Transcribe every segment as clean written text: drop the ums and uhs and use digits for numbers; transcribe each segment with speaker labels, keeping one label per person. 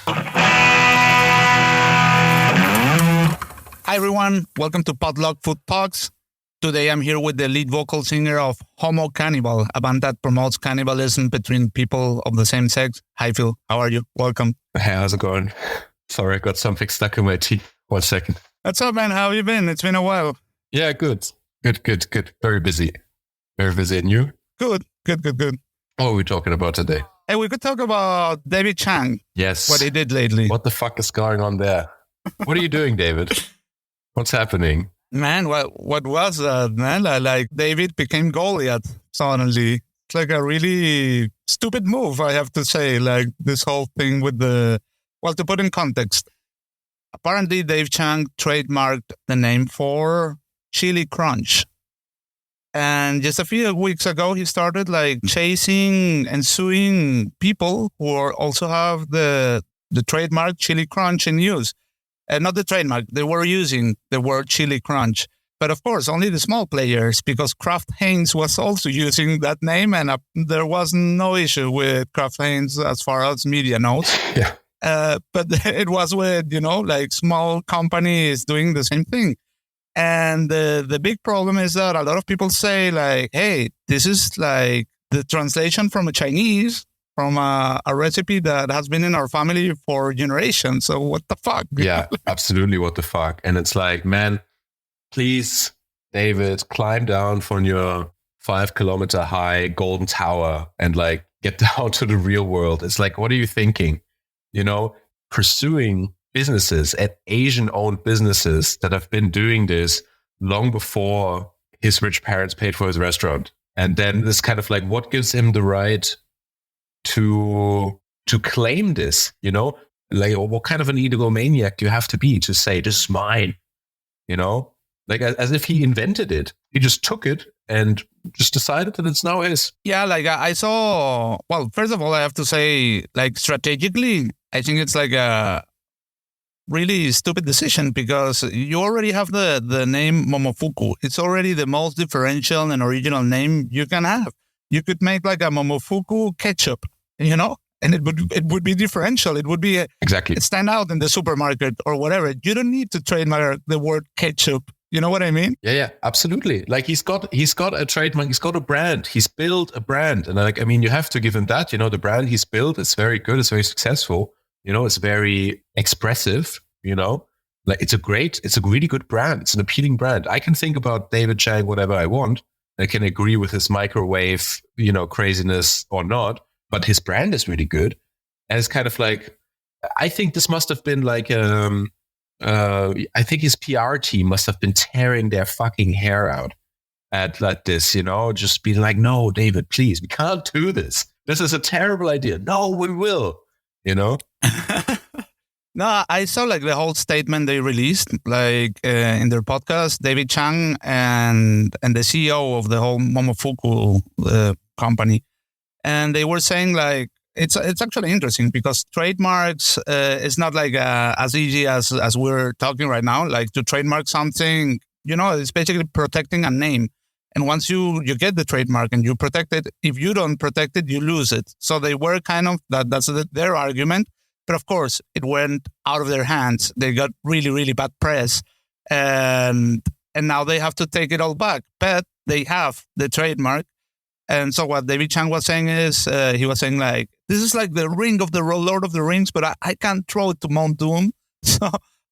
Speaker 1: Hi, everyone. Welcome to Potluck Food Talks. Today, I'm here with the lead vocal singer of Homo Cannibal, a band that promotes cannibalism between people of the same sex. Hi, Phil. How are you? Welcome.
Speaker 2: Hey, how's it going? Sorry, I got something stuck in my teeth. 1 second.
Speaker 1: What's up, man? How have you been? It's been a while.
Speaker 2: Yeah, good. Good. Very busy. And you?
Speaker 1: Good.
Speaker 2: What are we talking about today?
Speaker 1: Hey, we could talk about David Chang.
Speaker 2: Yes.
Speaker 1: What he did lately.
Speaker 2: What the fuck is going on there? What are you doing, David? What's happening?
Speaker 1: Man, what was that, man? Like David became Goliath suddenly. It's like a really stupid move, I have to say. Like this whole thing with to put in context, apparently Dave Chang trademarked the name for Chili Crunch. And just a few weeks ago, he started like chasing and suing people who also have the trademark Chili Crunch in use. Not the trademark, they were using the word Chili Crunch. But of course, only the small players, because Kraft Heinz was also using that name, and there was no issue with Kraft Heinz as far as media knows.
Speaker 2: Yeah.
Speaker 1: But it was with, like small companies doing the same thing. And the big problem is that a lot of people say like, hey, this is like the translation from a Chinese, from a recipe that has been in our family for generations. So what the fuck?
Speaker 2: Yeah, absolutely. What the fuck? And it's like, man, please, David, climb down from your 5-kilometer high golden tower and like get down to the real world. It's like, what are you thinking? Pursuing businesses at Asian-owned businesses that have been doing this long before his rich parents paid for his restaurant. And then this kind of like, what gives him the right to claim this, like what kind of an egomaniac do you have to be to say this is mine, like as if he invented it. He just took it and just decided that it's now his.
Speaker 1: Yeah, like I saw, well, first of all, I have to say, like strategically, I think it's like a really stupid decision because you already have the name Momofuku. It's already the most differential and original name you can have. You could make like a Momofuku ketchup, and it would be differential. It would be
Speaker 2: exactly
Speaker 1: stand out in the supermarket or whatever. You don't need to trademark the word ketchup. You know what I mean?
Speaker 2: Yeah, absolutely. Like he's got a trademark. He's got a brand. He's built a brand, and you have to give him that. The brand he's built is very good. It's very successful. It's very expressive. Like it's a really good brand. It's an appealing brand. I can think about David Chang whatever I want. I can agree with his microwave, craziness or not, but his brand is really good. And it's kind of like, I think this must have been like, I think his PR team must have been tearing their fucking hair out at like this, just being like, no, David, please, we can't do this. This is a terrible idea. No, we will,
Speaker 1: No, I saw like the whole statement they released, like in their podcast, David Chang and the CEO of the whole Momofuku company, and they were saying like it's actually interesting because trademarks is not like as easy as we're talking right now. Like to trademark something, it's basically protecting a name, and once you get the trademark and you protect it, if you don't protect it, you lose it. So they were kind of that's their argument. But of course, it went out of their hands. They got really, really bad press. And now they have to take it all back. But they have the trademark. And so what David Chang was saying is, he was saying like, this is like the ring of the Lord of the Rings, but I can't throw it to Mount Doom. So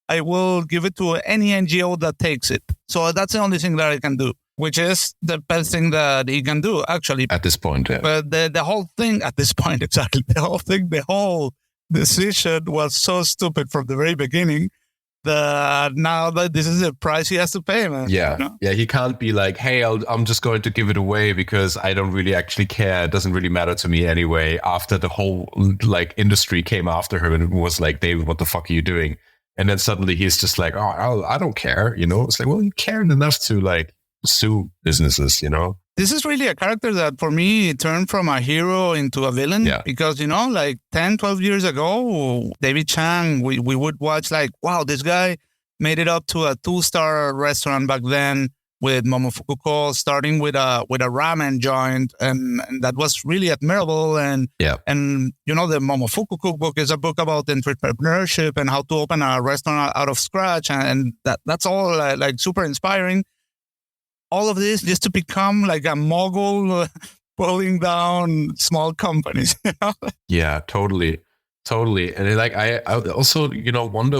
Speaker 1: I will give it to any NGO that takes it. So that's the only thing that I can do, which is the best thing that he can do, actually.
Speaker 2: At this point, yeah.
Speaker 1: But the whole thing at this point, exactly. The whole decision was so stupid from the very beginning that now that this is a price he has to pay, man.
Speaker 2: Yeah. Yeah, he can't be like, hey, I'm just going to give it away because I don't really actually care. It doesn't really matter to me anyway. After the whole like industry came after him and was like, David, what the fuck are you doing? And then suddenly he's just like, oh, I don't care. It's like, well, you cared enough to like sue businesses,
Speaker 1: This is really a character that for me turned from a hero into a villain.
Speaker 2: Yeah.
Speaker 1: Because, like 10, 12 years ago, David Chang, we would watch like, wow, this guy made it up to a 2-star restaurant back then. with Momofuku, starting with a ramen joint, and that was really admirable. And and the Momofuku cookbook is a book about entrepreneurship and how to open a restaurant out of scratch, and that's all like super inspiring. All of this just to become like a mogul, pulling down small companies.
Speaker 2: Yeah, totally. And like I also wonder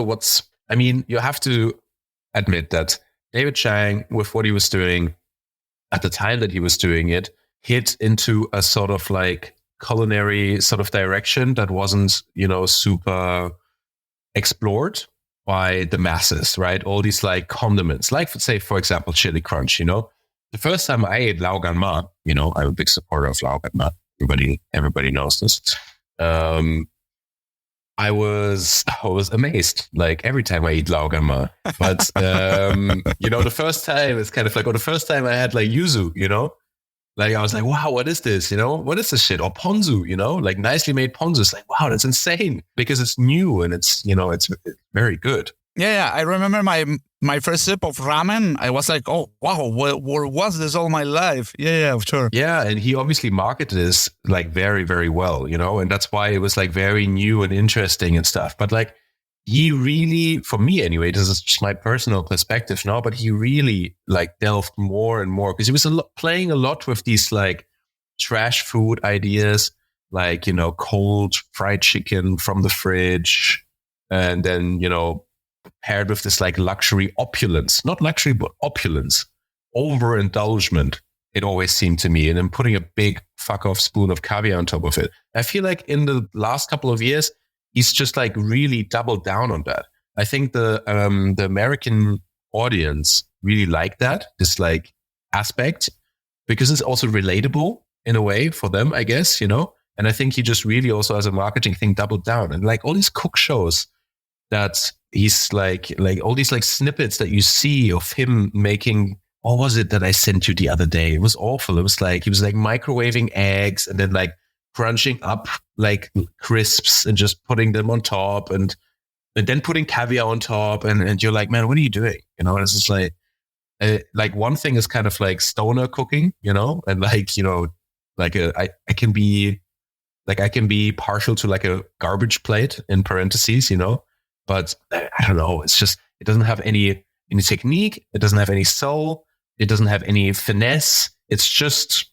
Speaker 2: you have to admit that David Chang, with what he was doing at the time that he was doing it, hit into a sort of like culinary sort of direction that wasn't super explored by the masses, right? All these like condiments, like say for example chili crunch. The first time I ate Lao Gan Ma, I'm a big supporter of Lao Gan Ma. Everybody knows this. I was amazed, like every time I eat Lao Gan Ma. But the first time it's kind of like, the first time I had like yuzu, like I was like, wow, what is this? What is this shit? Or ponzu, like nicely made ponzu. It's like, wow, that's insane, because it's new and it's it's very good.
Speaker 1: Yeah, I remember my first sip of ramen. I was like, oh, wow, where was this all my life? Yeah, sure.
Speaker 2: Yeah, and he obviously marketed this like very, very well, and that's why it was like very new and interesting and stuff. But like he really, for me anyway, this is just my personal perspective now, but he really like delved more and more, because he was playing a lot with these like trash food ideas, like, cold fried chicken from the fridge, and then, paired with this like luxury opulence, not luxury, but opulence, overindulgement, it always seemed to me. And then putting a big fuck off spoon of caviar on top of it. I feel like in the last couple of years, he's just like really doubled down on that. I think the American audience really like this like aspect, because it's also relatable in a way for them, I guess, And I think he just really also, as a marketing thing, doubled down. And like all these cook shows that he's like all these like snippets that you see of him making. What was it that I sent you the other day? It was awful. It was like he was like microwaving eggs and then like crunching up like crisps and just putting them on top, and then putting caviar on top, and you're like, man, what are you doing? It's just like one thing is kind of like stoner cooking, and like like I can be partial to like a garbage plate in parentheses, but I don't know. It's just, it doesn't have any technique. It doesn't have any soul. It doesn't have any finesse. It's just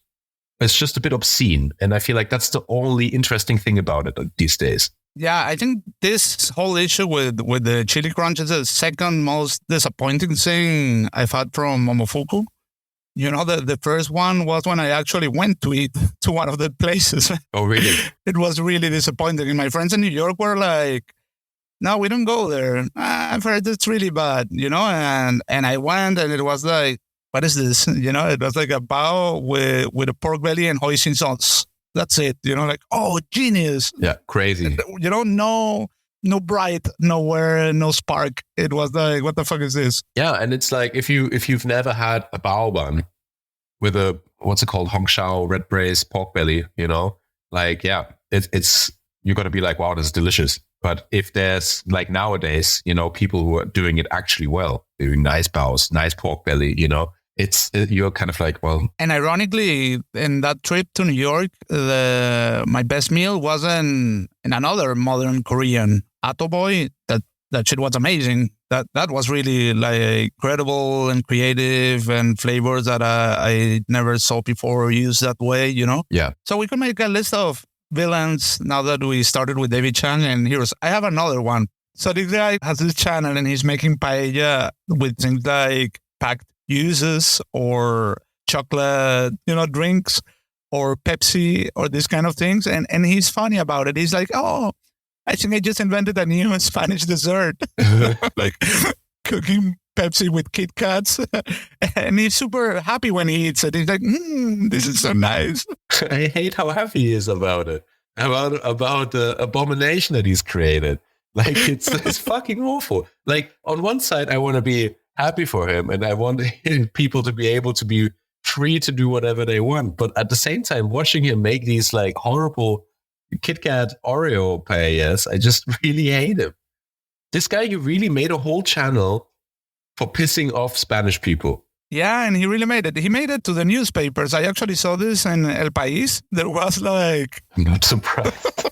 Speaker 2: a bit obscene. And I feel like that's the only interesting thing about it these days.
Speaker 1: Yeah, I think this whole issue with the chili crunch is the second most disappointing thing I've had from Momofuku. The first one was when I actually went to eat to one of the places.
Speaker 2: Oh, really?
Speaker 1: It was really disappointing. And my friends in New York were like, no, we don't go there. I've heard it's really bad, and I went, and it was like, what is this? It was like a bao with a pork belly and hoisin sauce. That's it. Like, oh, genius.
Speaker 2: Yeah, crazy.
Speaker 1: No bright, nowhere, no spark. It was like, what the fuck is this?
Speaker 2: Yeah, and it's like, if you've never had a bao bun with a, what's it called, Hongshao red braised pork belly, like, yeah, it's you're gonna be like, wow, this is delicious. But if there's like nowadays, people who are doing it actually well, doing nice baos, nice pork belly, you're kind of like, well. And
Speaker 1: ironically, in that trip to New York, my best meal was in another modern Korean, Atoboy. That shit was amazing. That was really like credible and creative, and flavors that I never saw before used that way,
Speaker 2: Yeah.
Speaker 1: So we can make a list of villains now that we started with David Chang and heroes. I have another one. So this guy has this channel and he's making paella with things like packed juices or chocolate, drinks or Pepsi or these kind of things. And he's funny about it. He's like, oh, I think I just invented a new Spanish dessert. Like cooking Pepsi with Kit Kats. And he's super happy when he eats it. He's like, this is so nice.
Speaker 2: I hate how happy he is about it. About the abomination that he's created. Like, it's fucking awful. Like, on one side, I want to be happy for him, and I want people to be able to be free to do whatever they want. But at the same time, watching him make these like horrible Kit Kat Oreo paellas, I just really hate him. This guy, you really made a whole channel for pissing off Spanish people.
Speaker 1: Yeah, and he really made it. He made it to the newspapers. I actually saw this in El País. There was like...
Speaker 2: I'm not surprised.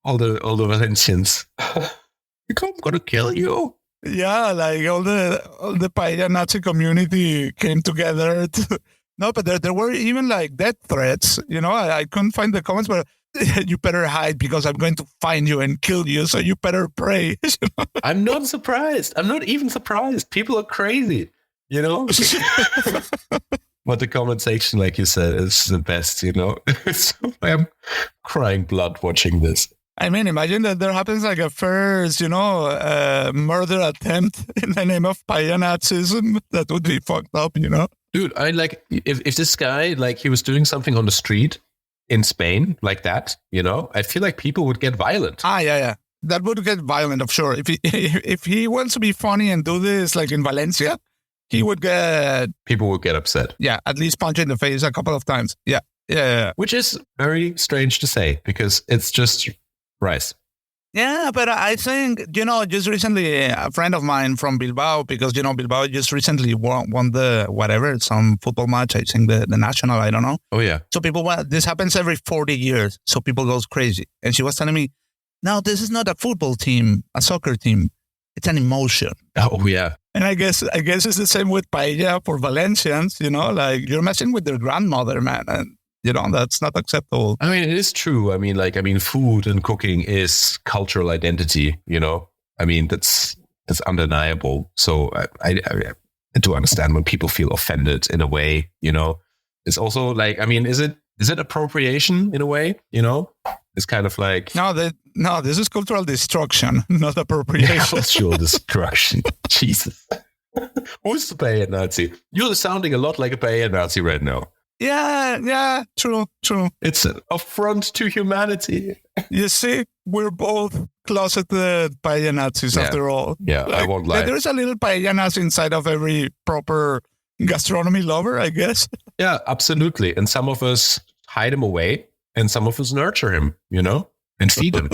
Speaker 2: all the Valencians. I'm going to kill you.
Speaker 1: Yeah, like all the paella Nazi community came together. No, but there were even like death threats. I couldn't find the comments, but you better hide because I'm going to find you and kill you. So you better pray.
Speaker 2: I'm not surprised. I'm not even surprised. People are crazy, But the comment section, like you said, is the best, I'm crying blood watching this.
Speaker 1: I mean, imagine that there happens like a first, murder attempt in the name of paella Nazism. That would be fucked up,
Speaker 2: Dude, I like if this guy, like he was doing something on the street in Spain like that, I feel like people would get violent.
Speaker 1: Yeah. That would get violent, of sure. If he wants to be funny and do this like in Valencia, he would get...
Speaker 2: People would get upset.
Speaker 1: Yeah, at least punch in the face a couple of times. Yeah.
Speaker 2: Which is very strange to say because it's just rice.
Speaker 1: Yeah, but I think, just recently a friend of mine from Bilbao, because, Bilbao just recently won the whatever, some football match, I think the national, I don't know.
Speaker 2: Oh, yeah.
Speaker 1: So this happens every 40 years. So people goes crazy. And she was telling me, no, this is not a football team, a soccer team. It's an emotion.
Speaker 2: Oh, yeah.
Speaker 1: And I guess it's the same with paella for Valencians, like you're messing with their grandmother, man. And, that's not acceptable.
Speaker 2: I mean, it is true. I mean, food and cooking is cultural identity, I mean, that's undeniable. So I do understand when people feel offended in a way, It's also like, I mean, is it appropriation in a way, It's kind of like...
Speaker 1: No, this is cultural destruction, not appropriation.
Speaker 2: Cultural destruction. Jesus. Who's the paella Nazi? You're sounding a lot like a paella Nazi right now.
Speaker 1: Yeah, true.
Speaker 2: It's an affront to humanity.
Speaker 1: You see, we're both closeted paella Nazis after all.
Speaker 2: Yeah, I won't lie.
Speaker 1: There's a little paella Nazi inside of every proper gastronomy lover, I guess.
Speaker 2: Yeah, absolutely. And some of us hide him away and some of us nurture him, and feed him.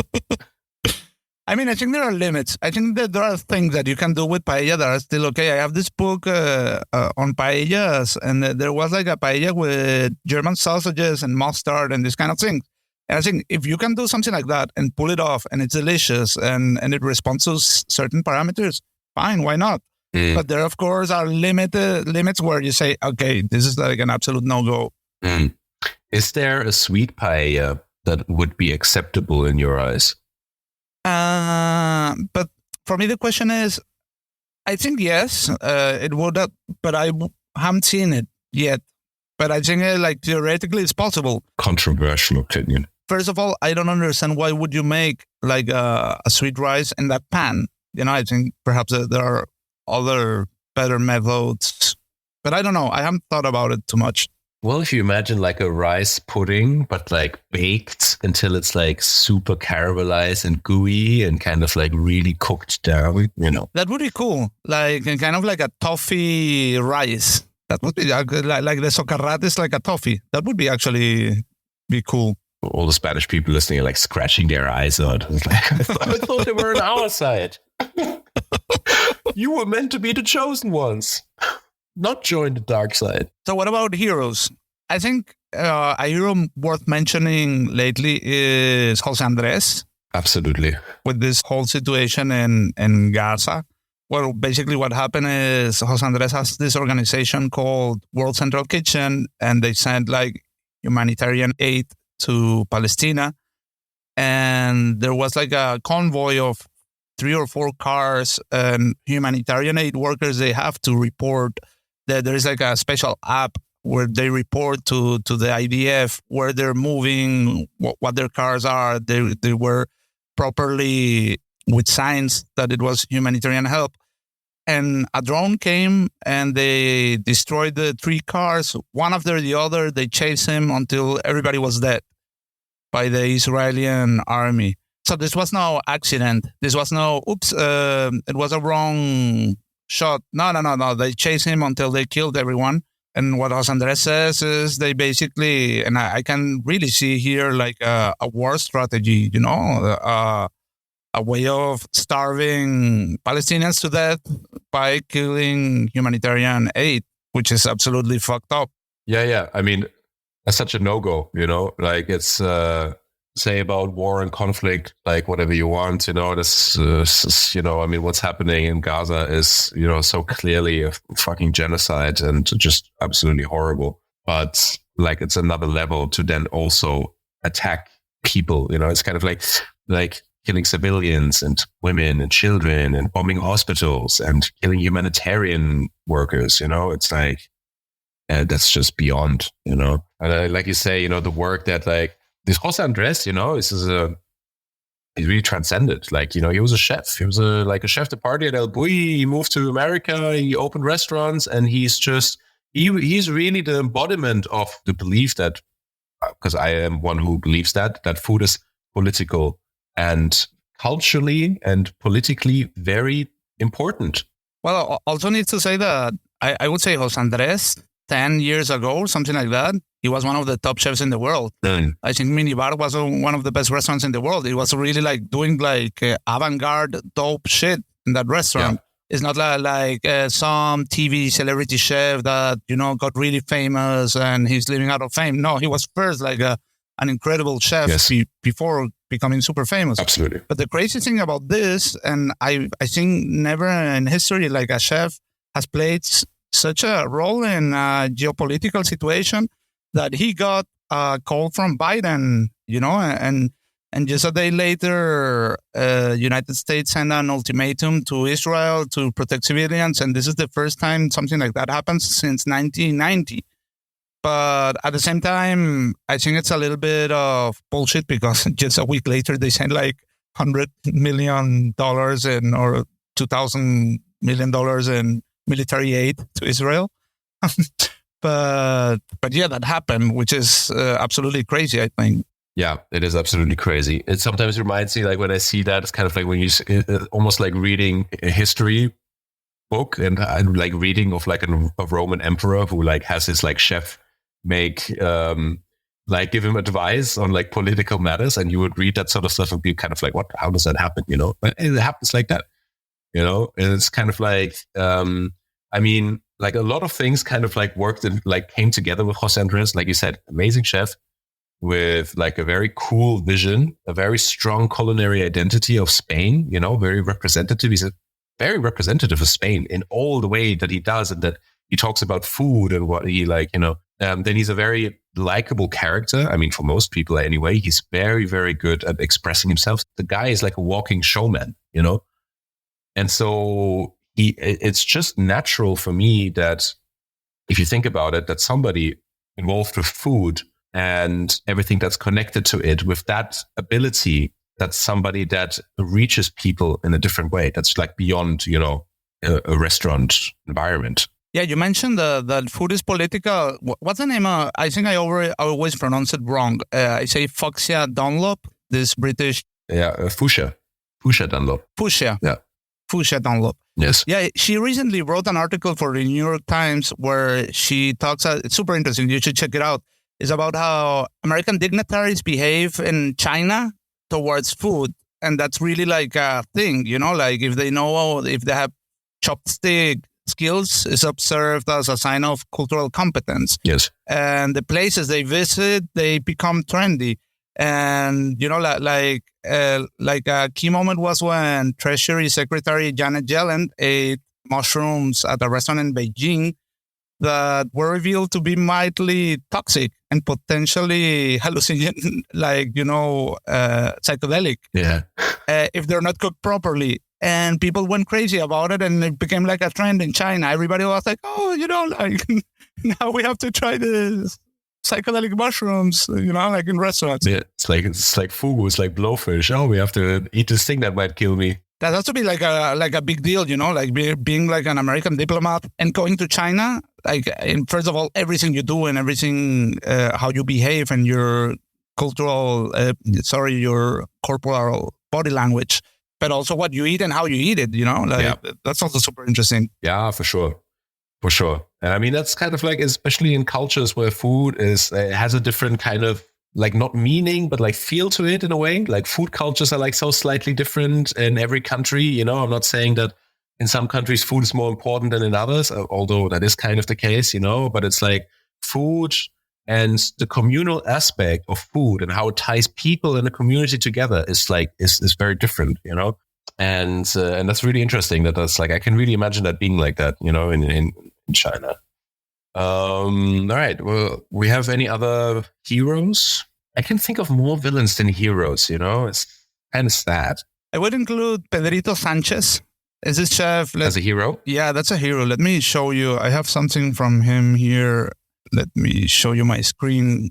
Speaker 1: I mean, I think there are limits. I think that there are things that you can do with paella that are still okay. I have this book on paellas, and there was like a paella with German sausages and mustard and this kind of thing. And I think if you can do something like that and pull it off and it's delicious and it responds to certain parameters, fine, why not? But there, of course, are limits where you say, okay, this is like an absolute no-go.
Speaker 2: Is there a sweet paella that would be acceptable in your eyes?
Speaker 1: But for me, the question is, I think yes, it would, but I haven't seen it yet. But I think like theoretically it's possible.
Speaker 2: Controversial opinion.
Speaker 1: First of all, I don't understand why would you make like a sweet rice in that pan? I think perhaps there are other better methods, but I don't know. I haven't thought about it too much.
Speaker 2: Well, if you imagine like a rice pudding, but like baked until it's like super caramelized and gooey and kind of like really cooked down,
Speaker 1: That would be cool. Like kind of like a toffee rice. That would be like the socarrat is like a toffee. That would be actually be cool.
Speaker 2: All the Spanish people listening are like scratching their eyes out. It's like, I thought they were on our side. You were meant to be the chosen ones. Not join the dark side.
Speaker 1: So what about heroes? I think a hero worth mentioning lately is Jose Andres.
Speaker 2: Absolutely.
Speaker 1: With this whole situation in Gaza. Well, basically what happened is Jose Andres has this organization called World Central Kitchen, and they send like humanitarian aid to Palestine. And there was like a convoy of 3 or 4 cars and humanitarian aid workers. They have to report that there is like a special app where they report to the IDF where they're moving, what their cars are. They were properly with signs that it was humanitarian help. And a drone came and they destroyed the 3 cars, one after the other. They chased him until everybody was dead by the Israeli army. So this was no accident. This was no, it was a wrong shot. No. They chased him until they killed everyone. And what Jose Andres says is they basically, and I can really see here like a war strategy, a way of starving Palestinians to death by killing humanitarian aid, which is absolutely fucked up.
Speaker 2: Yeah. I mean, that's such a no-go, like it's, say about war and conflict, like whatever you want, this, I mean, what's happening in Gaza is, so clearly a fucking genocide and just absolutely horrible. But like, it's another level to then also attack people, it's kind of like killing civilians and women and children and bombing hospitals and killing humanitarian workers, it's like, that's just beyond, and like you say, the work that like this Jose Andres, he's really transcended. Like, he was a chef. He was a chef de partie at El Bulli. He moved to America. He opened restaurants, and he's really the embodiment of the belief that, because I am one who believes that food is political and culturally and politically very important.
Speaker 1: Well, also need to say that I would say Jose Andres 10 years ago, or something like that, he was one of the top chefs in the world. I think Minibar was one of the best restaurants in the world. It was really like doing like avant-garde dope shit in that restaurant. Yeah. It's not like some TV celebrity chef that, got really famous and he's living out of fame. No, he was first like an incredible chef before becoming super famous.
Speaker 2: Absolutely.
Speaker 1: But the crazy thing about this, and I think never in history, like a chef has played such a role in a geopolitical situation that he got a call from Biden, and just a day later, United States sent an ultimatum to Israel to protect civilians. And this is the first time something like that happens since 1990. But at the same time, I think it's a little bit of bullshit because just a week later, they sent like $100 million or $2,000 million in military aid to Israel. But yeah, that happened, which is absolutely crazy, I think.
Speaker 2: Yeah, it is absolutely crazy. It sometimes reminds me, like when I see that, it's kind of like when you almost like reading a history book and like reading of like a Roman emperor who like has his like chef make like give him advice on like political matters, and you would read that sort of stuff and be kind of like, what? How does that happen? But it happens like that. And it's kind of like, I mean, like a lot of things kind of like worked and like came together with Jose Andres. Like you said, amazing chef with like a very cool vision, a very strong culinary identity of Spain, very representative. He's very representative of Spain in all the way that he does, and that he talks about food and what he like, then he's a very likable character. I mean, for most people anyway, he's very, very good at expressing himself. The guy is like a walking showman, And so it's just natural for me that if you think about it, that somebody involved with food and everything that's connected to it, with that ability, that's somebody that reaches people in a different way. That's like beyond, a restaurant environment.
Speaker 1: Yeah, you mentioned that food is political. What's the name? I think I always pronounce it wrong. I say Foxia Dunlop, this British.
Speaker 2: Yeah, Fuchsia Dunlop.
Speaker 1: Fuchsia.
Speaker 2: Yeah.
Speaker 1: Fuchsia Dunlop.
Speaker 2: Yes.
Speaker 1: Yeah, she recently wrote an article for the New York Times where she talks, it's super interesting, you should check it out. It's about how American dignitaries behave in China towards food. And that's really like a thing, like if they have chopstick skills, is observed as a sign of cultural competence.
Speaker 2: Yes.
Speaker 1: And the places they visit, they become trendy. And, like a key moment was when Treasury Secretary Janet Yellen ate mushrooms at a restaurant in Beijing that were revealed to be mildly toxic and potentially hallucinogenic, psychedelic.
Speaker 2: Yeah.
Speaker 1: If they're not cooked properly. And people went crazy about it, and it became like a trend in China. Everybody was like, oh, now we have to try this psychedelic mushrooms, like in restaurants.
Speaker 2: Yeah, it's like fugu, it's like blowfish. Oh, we have to eat this thing that might kill me.
Speaker 1: That has to be like a big deal, like being like an American diplomat and going to China. Like, first of all, everything you do and everything, how you behave and your your corporal body language, but also what you eat and how you eat it, That's also super interesting.
Speaker 2: Yeah, for sure. For sure. And I mean, that's kind of like, especially in cultures where food has a different kind of like not meaning, but like feel to it in a way. Like food cultures are like so slightly different in every country. You know, I'm not saying that in some countries food is more important than in others, although that is kind of the case, you know, but it's like food and the communal aspect of food and how it ties people in a community together is very different, you know? And that's really interesting that's like, I can really imagine that being like that, you know, in China. All right. Well, we have any other heroes? I can think of more villains than heroes, you know, it's kind of sad.
Speaker 1: I would include Pedrito Sanchez. Is this chef?
Speaker 2: As a hero?
Speaker 1: Yeah, that's a hero. Let me show you. I have something from him here. Let me show you my screen.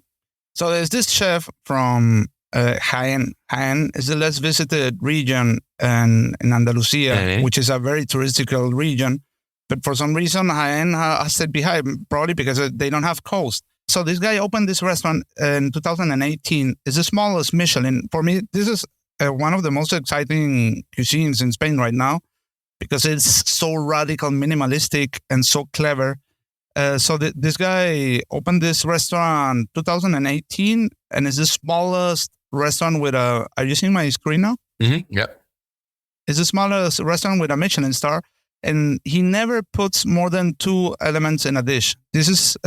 Speaker 1: So there's this chef from Jaén. Jaén is the less visited region in Andalusia, which is a very touristical region. But for some reason, Jaén has stayed behind, probably because they don't have coast. So this guy opened this restaurant in 2018. It's the smallest Michelin. For me, this is one of the most exciting cuisines in Spain right now because it's so radical, minimalistic, and so clever. So this guy opened this restaurant 2018, and it's the smallest restaurant with a... Are you seeing my screen now?
Speaker 2: Mm-hmm. Yeah.
Speaker 1: It's the smallest restaurant with a Michelin star, and he never puts more than 2 elements in a dish. This is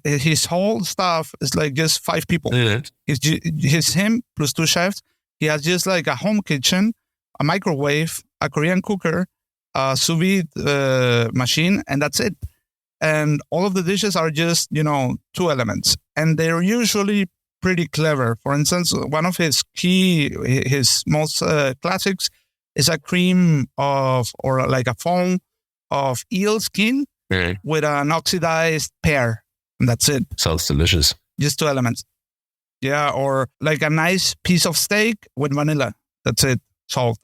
Speaker 1: his whole staff is like just 5 people.
Speaker 2: Mm-hmm.
Speaker 1: It's him plus 2 chefs. He has just like a home kitchen, a microwave, a Korean cooker, a sous vide machine, and that's it. And all of the dishes are just, 2 elements. And they're usually pretty clever. For instance, one of his most classics is a cream or like a foam of eel skin with an oxidized pear. And that's it.
Speaker 2: Sounds delicious.
Speaker 1: Just 2 elements. Yeah, or like a nice piece of steak with vanilla. That's it. Salt.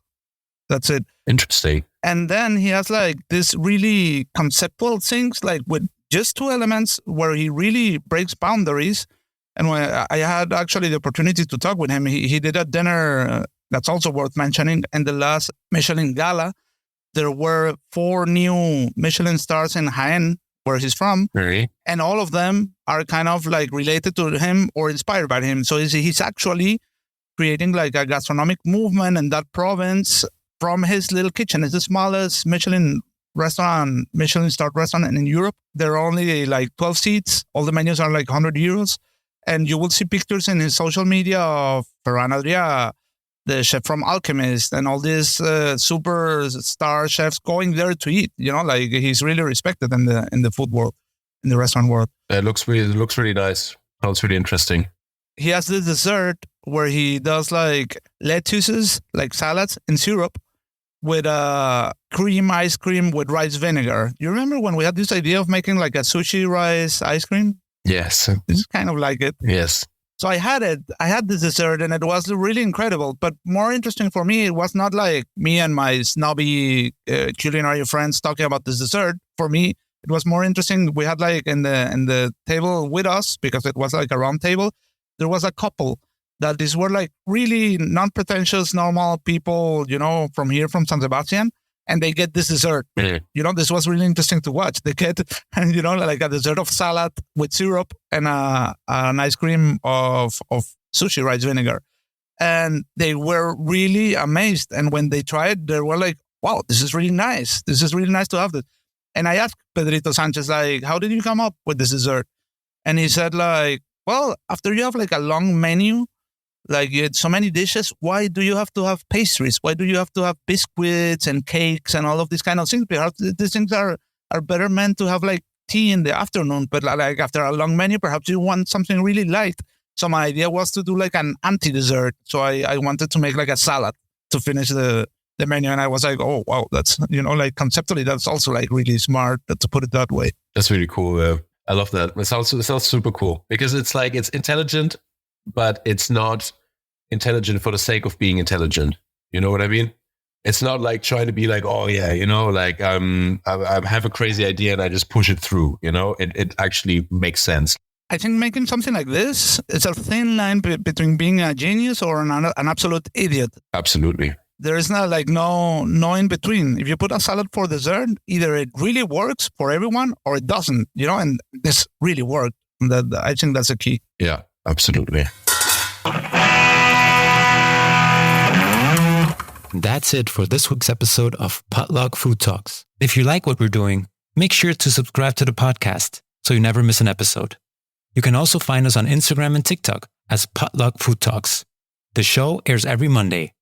Speaker 1: That's it.
Speaker 2: Interesting.
Speaker 1: And then he has like this really conceptual things, like with just 2 elements where he really breaks boundaries. And when I had actually the opportunity to talk with him, he did a dinner that's also worth mentioning. And the last Michelin Gala, there were 4 new Michelin stars in Jaén, where he's from.
Speaker 2: Really?
Speaker 1: And all of them are kind of like related to him or inspired by him. So he's actually creating like a gastronomic movement in that province from his little kitchen. It's the smallest Michelin starred restaurant in Europe. There are only like 12 seats. All the menus are like 100 euros. And you will see pictures in his social media of Ferran Adrià, the chef from Alchemist, and all these superstar chefs going there to eat. Like he's really respected in the food world, in the restaurant world.
Speaker 2: It looks really nice. Sounds really interesting.
Speaker 1: He has this dessert where he does like lettuces, like salads in syrup, with ice cream with rice vinegar. You remember when we had this idea of making like a sushi rice ice cream?
Speaker 2: Yes.
Speaker 1: This is kind of like it.
Speaker 2: Yes.
Speaker 1: So I had it. I had this dessert and it was really incredible. But more interesting for me, it was not like me and my snobby culinary friends talking about this dessert. For me, it was more interesting. We had like in the table with us, because it was like a round table, there was a couple that these were like really non-pretentious, normal people, from here, from San Sebastian. And they get this dessert.
Speaker 2: Mm-hmm.
Speaker 1: This was really interesting to watch. They get, like a dessert of salad with syrup and an ice cream of sushi rice vinegar. And they were really amazed. And when they tried, they were like, wow, this is really nice. This is really nice to have this. And I asked Pedrito Sanchez, like, how did you come up with this dessert? And he said, like, well, after you have like a long menu, like you had so many dishes, why do you have to have pastries? Why do you have to have biscuits and cakes and all of these kind of things? Perhaps these things are better meant to have like tea in the afternoon, but like after a long menu, perhaps you want something really light. So my idea was to do like an anti-dessert. So I wanted to make like a salad to finish the menu. And I was like, oh, wow, that's, like conceptually, that's also like really smart to put it that way.
Speaker 2: That's really cool. I love that. It sounds super cool because it's like, it's intelligent, but it's not intelligent for the sake of being intelligent. You know what I mean? It's not like trying to be like, oh yeah, like I have a crazy idea and I just push it through. It actually makes sense.
Speaker 1: I think making something like this is a thin line between being a genius or an absolute idiot.
Speaker 2: Absolutely.
Speaker 1: There is not like no in between. If you put a salad for dessert, either it really works for everyone or it doesn't. And this really worked. I think that's the key.
Speaker 2: Yeah, absolutely.
Speaker 3: That's it for this week's episode of Potluck Food Talks. If you like what we're doing, make sure to subscribe to the podcast so you never miss an episode. You can also find us on Instagram and TikTok as Potluck Food Talks. The show airs every Monday.